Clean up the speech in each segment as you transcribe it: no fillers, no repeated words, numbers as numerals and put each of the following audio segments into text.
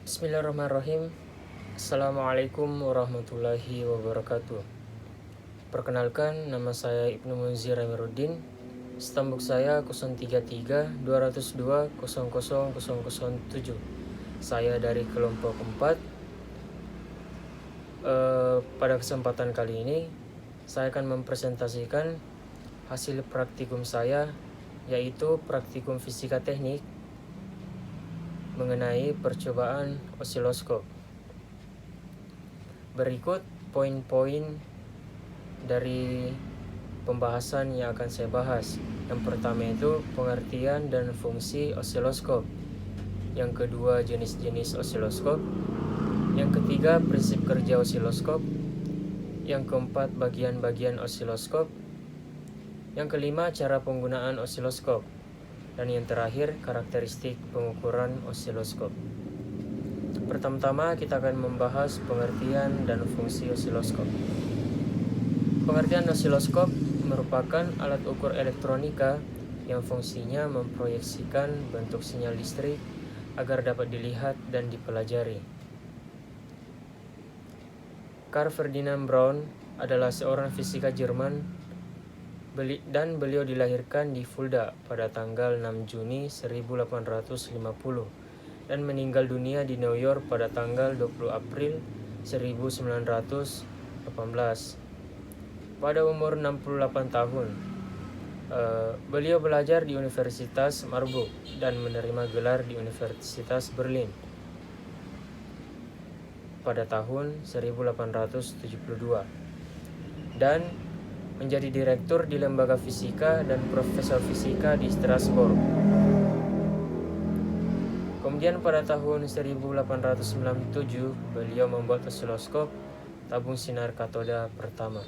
Bismillahirrahmanirrahim. Assalamualaikum warahmatullahi wabarakatuh. Perkenalkan, nama saya Ibnu Munzir Amiruddin. Stambuk saya 033-202-00007. Saya dari kelompok 4. Pada kesempatan kali ini saya akan mempresentasikan hasil praktikum saya, yaitu praktikum fisika teknik mengenai percobaan osiloskop. Berikut poin-poin dari pembahasan yang akan saya bahas. Yang pertama itu pengertian dan fungsi osiloskop. Yang kedua, jenis-jenis osiloskop. Yang ketiga, prinsip kerja osiloskop. Yang keempat, bagian-bagian osiloskop. Yang kelima, cara penggunaan osiloskop. Dan yang terakhir, karakteristik pengukuran osiloskop. Pertama-tama kita akan membahas pengertian dan fungsi osiloskop. Pengertian osiloskop merupakan alat ukur elektronika yang fungsinya memproyeksikan bentuk sinyal listrik agar dapat dilihat dan dipelajari. Carl Ferdinand Braun adalah seorang fisika Jerman dan beliau dilahirkan di Fulda pada tanggal 6 Juni 1850 dan meninggal dunia di New York pada tanggal 20 April 1918 pada umur 68 tahun. Beliau belajar di Universitas Marburg dan menerima gelar di Universitas Berlin pada tahun 1872 dan menjadi direktur di lembaga fisika dan profesor fisika di Strasbourg. Kemudian pada tahun 1897 beliau membuat osiloskop tabung sinar katoda pertama.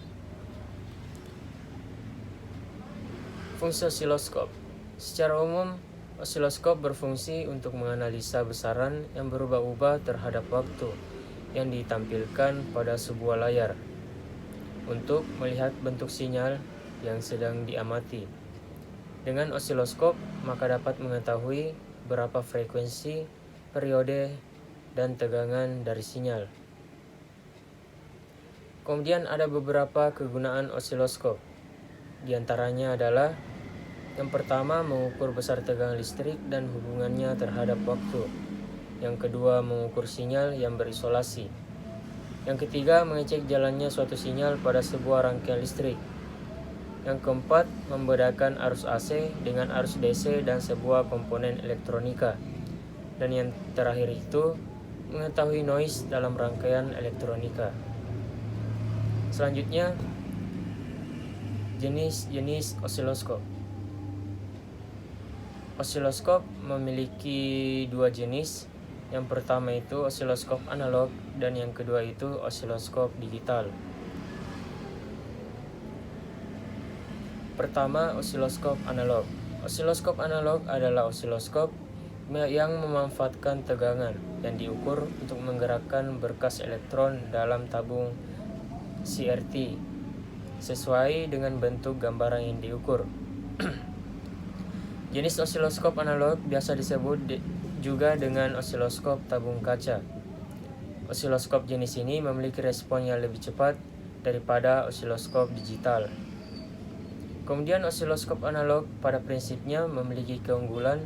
Fungsi osiloskop. Secara umum, osiloskop berfungsi untuk menganalisa besaran yang berubah-ubah terhadap waktu yang ditampilkan pada sebuah layar untuk melihat bentuk sinyal yang sedang diamati. Dengan osiloskop, maka dapat mengetahui berapa frekuensi, periode, dan tegangan dari sinyal. Kemudian ada beberapa kegunaan osiloskop. Di antaranya adalah yang pertama, mengukur besar tegangan listrik dan hubungannya terhadap waktu. Yang kedua, mengukur sinyal yang berisolasi. Yang ketiga, mengecek jalannya suatu sinyal pada sebuah rangkaian listrik. Yang keempat, membedakan arus AC dengan arus DC dan sebuah komponen elektronika. Dan yang terakhir itu, mengetahui noise dalam rangkaian elektronika. Selanjutnya, jenis-jenis osiloskop. Osiloskop memiliki dua jenis. Yang pertama itu osiloskop analog dan yang kedua itu osiloskop digital. Pertama, osiloskop analog. Osiloskop analog adalah osiloskop yang memanfaatkan tegangan yang diukur untuk menggerakkan berkas elektron dalam tabung CRT sesuai dengan bentuk gambaran yang diukur. Jenis osiloskop analog biasa disebut juga dengan osiloskop tabung kaca. Osiloskop jenis ini memiliki respon yang lebih cepat daripada osiloskop digital. Kemudian osiloskop analog pada prinsipnya memiliki keunggulan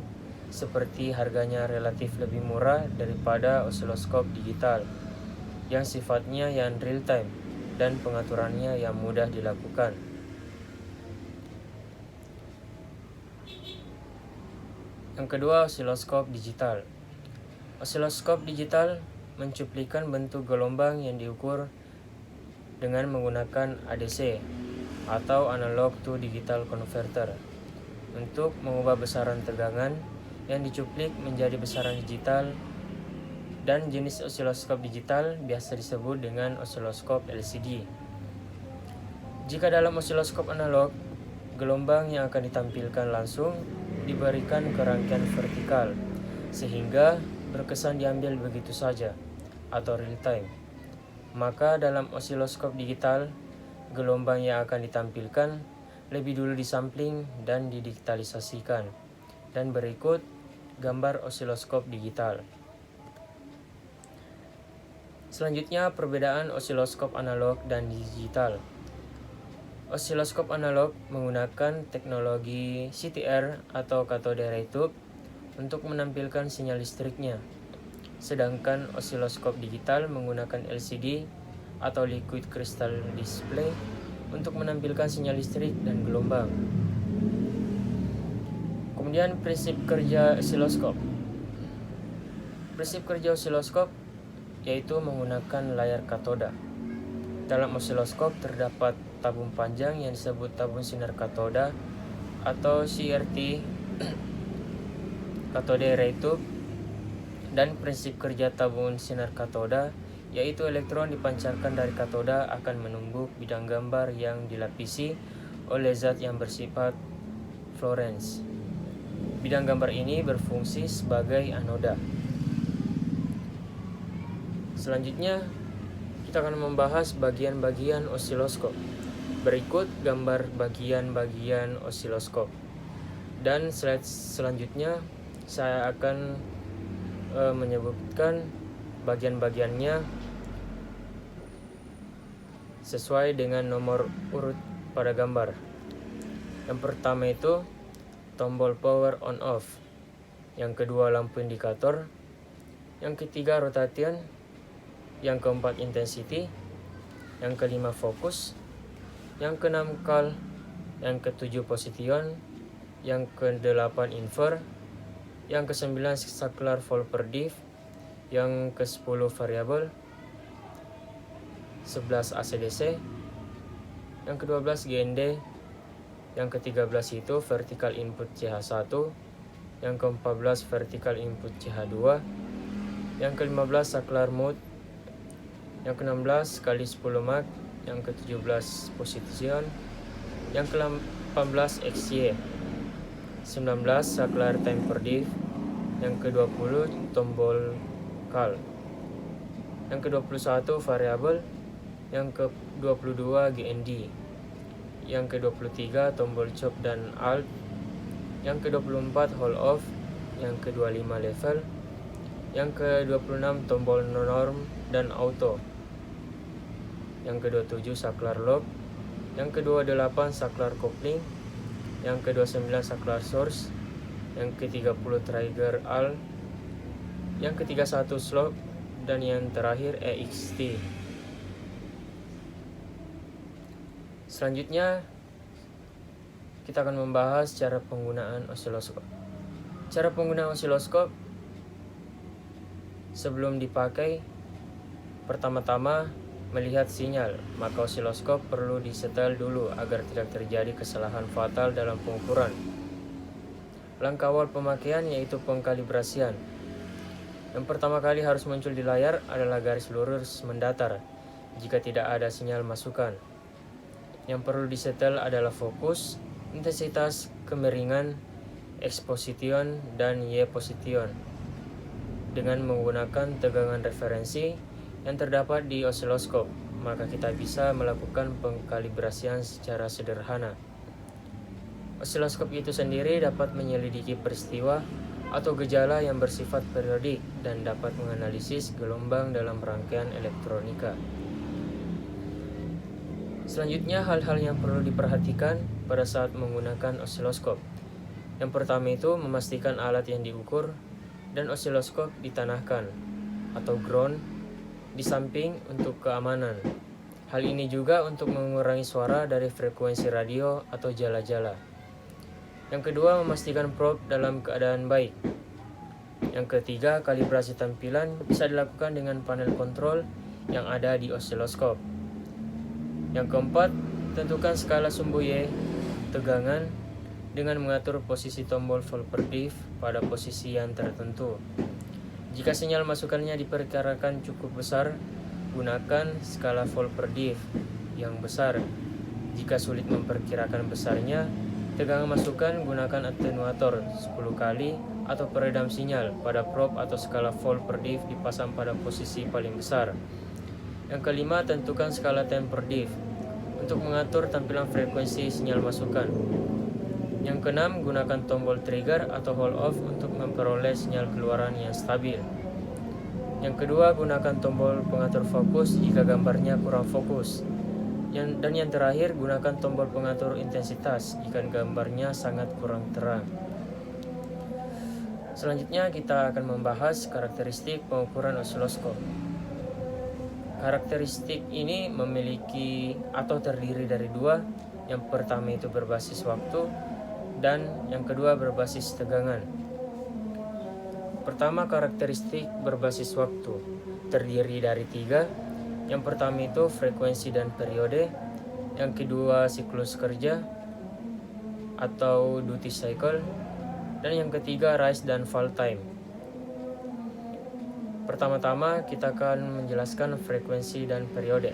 seperti harganya relatif lebih murah daripada osiloskop digital yang sifatnya yang real time dan pengaturannya yang mudah dilakukan. Yang kedua, osiloskop digital. Osiloskop digital mencuplikan bentuk gelombang yang diukur dengan menggunakan ADC atau analog to digital converter untuk mengubah besaran tegangan yang dicuplik menjadi besaran digital, dan jenis osiloskop digital biasa disebut dengan osiloskop LCD. Jika dalam osiloskop analog, gelombang yang akan ditampilkan langsung diberikan ke rangkaian vertikal sehingga berkesan diambil begitu saja atau real time. Maka dalam osiloskop digital, gelombang yang akan ditampilkan lebih dulu disampling dan didigitalisasikan. Dan berikut gambar osiloskop digital. Selanjutnya, perbedaan osiloskop analog dan digital. Osiloskop analog menggunakan teknologi CTR atau cathode ray tube untuk menampilkan sinyal listriknya. Sedangkan osiloskop digital menggunakan LCD atau liquid crystal display untuk menampilkan sinyal listrik dan gelombang. Kemudian prinsip kerja osiloskop. Prinsip kerja osiloskop yaitu menggunakan layar katoda. Dalam osiloskop terdapat tabung panjang yang disebut tabung sinar katoda atau CRT cathode ray tube, dan prinsip kerja tabung sinar katoda yaitu elektron dipancarkan dari katoda akan menumbuk bidang gambar yang dilapisi oleh zat yang bersifat fluorescens. Bidang gambar ini berfungsi sebagai anoda. Selanjutnya, kita akan membahas bagian-bagian osiloskop. Berikut gambar bagian-bagian osiloskop. Dan slide selanjutnya, saya akan menyebutkan bagian-bagiannya sesuai dengan nomor urut pada gambar. Yang pertama itu tombol power on off, yang kedua lampu indikator, yang ketiga rotation, yang keempat intensity, yang kelima fokus, yang keenam call, yang ketujuh position, yang kedelapan inver, yang kesembilan saklar volt per div, yang ke-10 variabel, 11 ACDC, yang ke-12 GND, yang ke-13 itu vertical input CH1, yang ke-14 vertical input CH2, yang ke-15 saklar mode, yang ke-16 kali 10 Mach, yang ke-17 position, yang ke-18 XY, 19 saklar time per div, yang ke-20 tombol call, yang ke-21 variabel, yang ke-22 GND, yang ke-23 tombol chop dan alt, yang ke-24 hold off, yang ke-25 level, yang ke-26 tombol norm dan auto, yang ke-27 saklar lock, yang ke-28 saklar coupling, yang ke-29 saklar source, yang ke-30 trigger alt, yang ke-31 slop, dan yang terakhir EXT. Selanjutnya, kita akan membahas cara penggunaan osiloskop. Cara penggunaan osiloskop sebelum dipakai, pertama-tama melihat sinyal, maka osiloskop perlu disetel dulu agar tidak terjadi kesalahan fatal dalam pengukuran. Langkah awal pemakaian yaitu pengkalibrasian. Yang pertama kali harus muncul di layar adalah garis lurus mendatar jika tidak ada sinyal masukan. Yang perlu disetel adalah fokus, intensitas, kemiringan, exposition, dan Y-position dengan menggunakan tegangan referensi yang terdapat di osiloskop, maka kita bisa melakukan pengkalibrasian secara sederhana. Osiloskop itu sendiri dapat menyelidiki peristiwa atau gejala yang bersifat periodik dan dapat menganalisis gelombang dalam rangkaian elektronika. Selanjutnya, hal-hal yang perlu diperhatikan pada saat menggunakan osiloskop. Yang pertama itu memastikan alat yang diukur dan osiloskop ditanahkan atau ground di samping untuk keamanan. Hal ini juga untuk mengurangi suara dari frekuensi radio atau jala-jala. Yang kedua, memastikan probe dalam keadaan baik. Yang ketiga, kalibrasi tampilan bisa dilakukan dengan panel kontrol yang ada di osiloskop. Yang keempat, tentukan skala sumbu Y tegangan dengan mengatur posisi tombol volt per div pada posisi yang tertentu. Jika sinyal masukannya diperkirakan cukup besar, gunakan skala volt per div yang besar. Jika sulit memperkirakan besarnya, tegangan masukan, gunakan atenuator 10 kali atau peredam sinyal pada probe atau skala volt per div dipasang pada posisi paling besar. Yang kelima, tentukan skala time per div untuk mengatur tampilan frekuensi sinyal masukan. Yang keenam, gunakan tombol trigger atau hold off untuk memperoleh sinyal keluaran yang stabil. Yang kedua, gunakan tombol pengatur fokus jika gambarnya kurang fokus. Dan yang terakhir, gunakan tombol pengatur intensitas jika gambarnya sangat kurang terang. Selanjutnya kita akan membahas karakteristik pengukuran osiloskop. Karakteristik ini memiliki atau terdiri dari dua. Yang pertama itu berbasis waktu dan yang kedua berbasis tegangan. Pertama, karakteristik berbasis waktu terdiri dari tiga. Yang pertama itu frekuensi dan periode. Yang kedua siklus kerja atau duty cycle. Dan yang ketiga rise dan fall time. Pertama-tama kita akan menjelaskan frekuensi dan periode.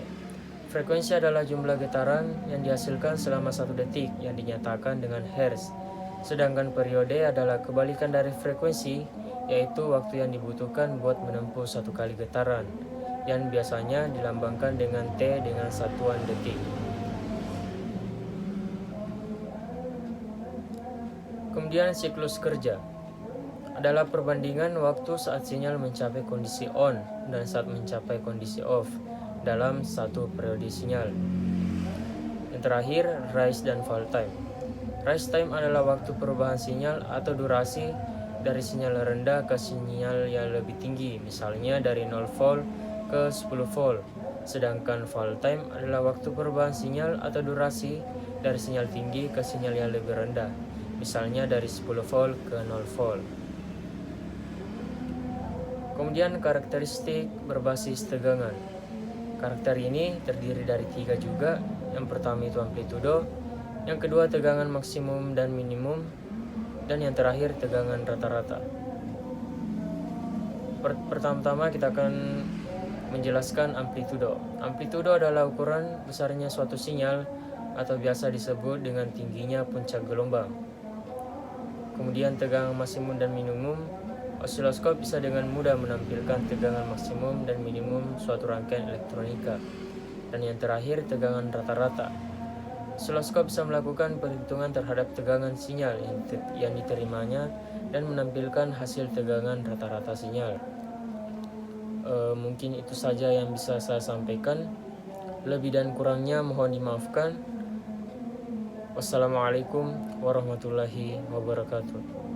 Frekuensi adalah jumlah getaran yang dihasilkan selama 1 detik yang dinyatakan dengan Hertz. Sedangkan periode adalah kebalikan dari frekuensi, yaitu waktu yang dibutuhkan buat menempuh 1 kali getaran, yang biasanya dilambangkan dengan T dengan satuan detik. Kemudian siklus kerja adalah perbandingan waktu saat sinyal mencapai kondisi on dan saat mencapai kondisi off dalam satu periode sinyal. Yang terakhir, rise dan fall time. Rise time adalah waktu perubahan sinyal atau durasi dari sinyal rendah ke sinyal yang lebih tinggi, misalnya dari 0 volt ke 10 volt. Sedangkan fall time adalah waktu perubahan sinyal atau durasi dari sinyal tinggi ke sinyal yang lebih rendah, misalnya dari 10 volt ke 0 volt. Kemudian karakteristik berbasis tegangan. Karakter ini terdiri dari tiga juga. Yang pertama itu amplitudo, yang kedua tegangan maksimum dan minimum, dan yang terakhir tegangan rata-rata. Pertama-tama kita akan menjelaskan amplitudo. Amplitudo adalah ukuran besarnya suatu sinyal atau biasa disebut dengan tingginya puncak gelombang. Kemudian tegangan maksimum dan minimum. Osiloskop bisa dengan mudah menampilkan tegangan maksimum dan minimum suatu rangkaian elektronika. Dan yang terakhir, tegangan rata-rata. Osiloskop bisa melakukan perhitungan terhadap tegangan sinyal yang diterimanya dan menampilkan hasil tegangan rata-rata sinyal. Mungkin itu saja yang bisa saya sampaikan. Lebih dan kurangnya mohon dimaafkan. Wassalamualaikum warahmatullahi wabarakatuh.